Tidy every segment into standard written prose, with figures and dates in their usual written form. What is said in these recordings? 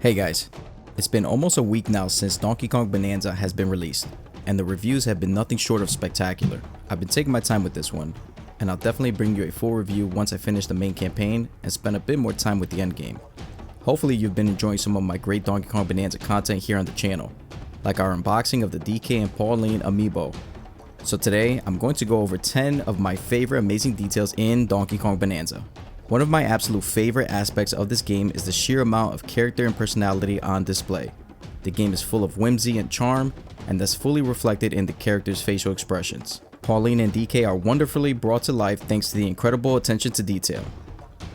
Hey guys, it's been almost a week now since Donkey Kong Bananza has been released, and the reviews have been nothing short of spectacular. I've been taking my time with this one, and I'll definitely bring you a full review once I finish the main campaign and spend a bit more time with the endgame. Hopefully you've been enjoying some of my great Donkey Kong Bananza content here on the channel, like our unboxing of the DK and Pauline amiibo. So today, I'm going to go over 10 of my favorite amazing details in Donkey Kong Bananza. One of my absolute favorite aspects of this game is the sheer amount of character and personality on display. The game is full of whimsy and charm, and that's fully reflected in the characters' facial expressions. Pauline and DK are wonderfully brought to life thanks to the incredible attention to detail.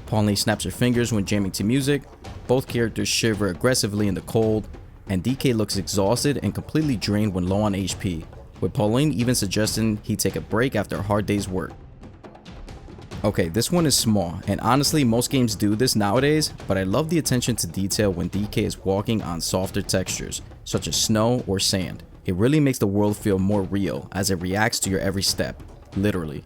Pauline snaps her fingers when jamming to music, both characters shiver aggressively in the cold, and DK looks exhausted and completely drained when low on HP, with Pauline even suggesting he take a break after a hard day's work. Okay, this one is small, and honestly most games do this nowadays, but I love the attention to detail when DK is walking on softer textures, such as snow or sand. It really makes the world feel more real as it reacts to your every step, literally.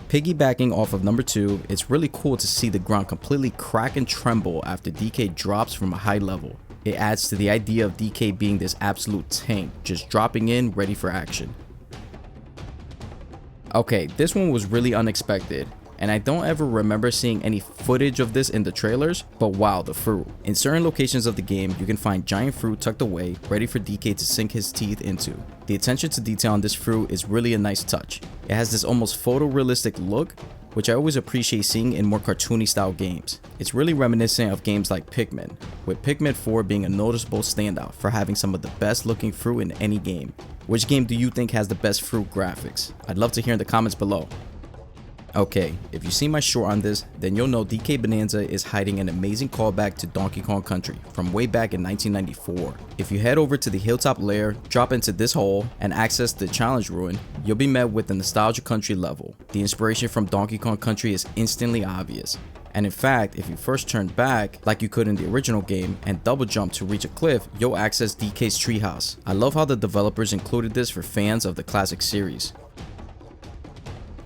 Piggybacking off of number 2, it's really cool to see the ground completely crack and tremble after DK drops from a high level. It adds to the idea of DK being this absolute tank, just dropping in ready for action. Okay, this one was really unexpected, and I don't ever remember seeing any footage of this in the trailers, but wow, the fruit. In certain locations of the game, you can find giant fruit tucked away, ready for DK to sink his teeth into. The attention to detail on this fruit is really a nice touch. It has this almost photorealistic look, which I always appreciate seeing in more cartoony style games. It's really reminiscent of games like Pikmin, with Pikmin 4 being a noticeable standout for having some of the best looking fruit in any game. Which game do you think has the best fruit graphics? I'd love to hear in the comments below. Okay, if you see my short on this, then you'll know DK Bananza is hiding an amazing callback to Donkey Kong Country from way back in 1994. If you head over to the hilltop layer, drop into this hole, and access the challenge ruin, you'll be met with the Nostalgia Country level. The inspiration from Donkey Kong Country is instantly obvious. And in fact, if you first turn back, like you could in the original game, and double jump to reach a cliff, you'll access DK's treehouse. I love how the developers included this for fans of the classic series.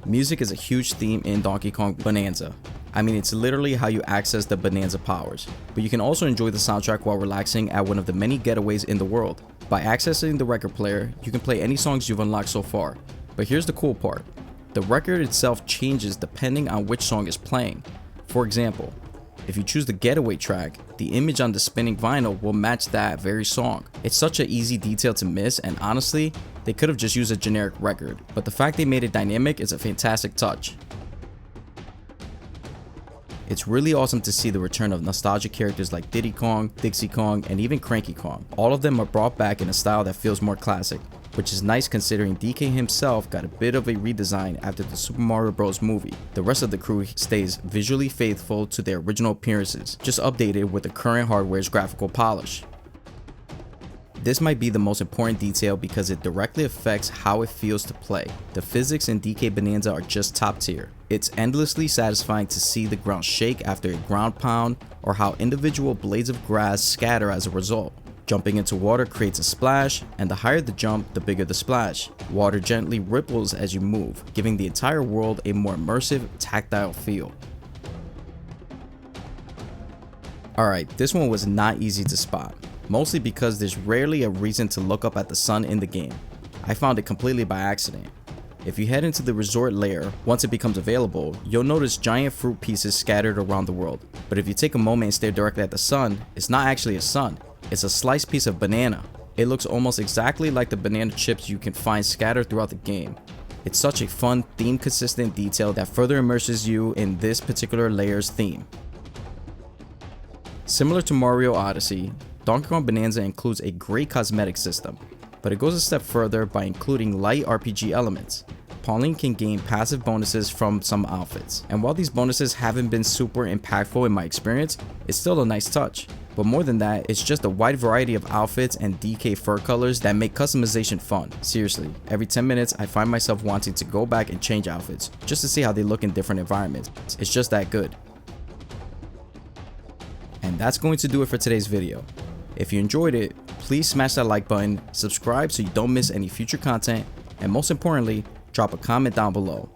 Music is a huge theme in Donkey Kong Bananza. I mean, it's literally how you access the Bananza powers, but you can also enjoy the soundtrack while relaxing at one of the many getaways in the world. By accessing the record player, you can play any songs you've unlocked so far, but here's the cool part. The record itself changes depending on which song is playing. For example, if you choose the getaway track, the image on the spinning vinyl will match that very song. It's such an easy detail to miss, and honestly, they could have just used a generic record, but the fact they made it dynamic is a fantastic touch. It's really awesome to see the return of nostalgic characters like Diddy Kong, Dixie Kong, and even Cranky Kong. All of them are brought back in a style that feels more classic, which is nice considering DK himself got a bit of a redesign after the Super Mario Bros. Movie. The rest of the crew stays visually faithful to their original appearances, just updated with the current hardware's graphical polish. This might be the most important detail because it directly affects how it feels to play. The physics in DK Bananza are just top tier. It's endlessly satisfying to see the ground shake after a ground pound, or how individual blades of grass scatter as a result. Jumping into water creates a splash, and the higher the jump, the bigger the splash. Water gently ripples as you move, giving the entire world a more immersive, tactile feel. Alright, this one was not easy to spot, mostly because there's rarely a reason to look up at the sun in the game. I found it completely by accident. If you head into the resort layer, once it becomes available, you'll notice giant fruit pieces scattered around the world. But if you take a moment and stare directly at the sun, it's not actually a sun. It's a sliced piece of banana. It looks almost exactly like the banana chips you can find scattered throughout the game. It's such a fun, theme-consistent detail that further immerses you in this particular layer's theme. Similar to Mario Odyssey, Donkey Kong Bananza includes a great cosmetic system, but it goes a step further by including light RPG elements. Pauline can gain passive bonuses from some outfits, and while these bonuses haven't been super impactful in my experience, it's still a nice touch. But more than that, it's just a wide variety of outfits and DK fur colors that make customization fun. Seriously, every 10 minutes I find myself wanting to go back and change outfits, just to see how they look in different environments. It's just that good. And that's going to do it for today's video. If you enjoyed it, please smash that like button, subscribe so you don't miss any future content, and most importantly, drop a comment down below.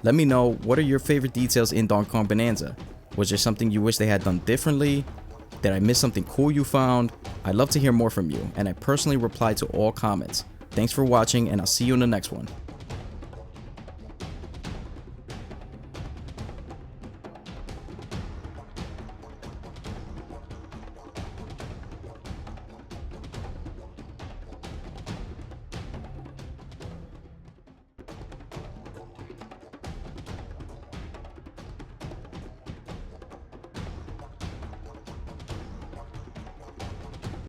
Let me know, what are your favorite details in Donkey Kong Bananza? Was there something you wish they had done differently? Did I miss something cool you found? I'd love to hear more from you, and I personally reply to all comments. Thanks for watching, and I'll see you in the next one.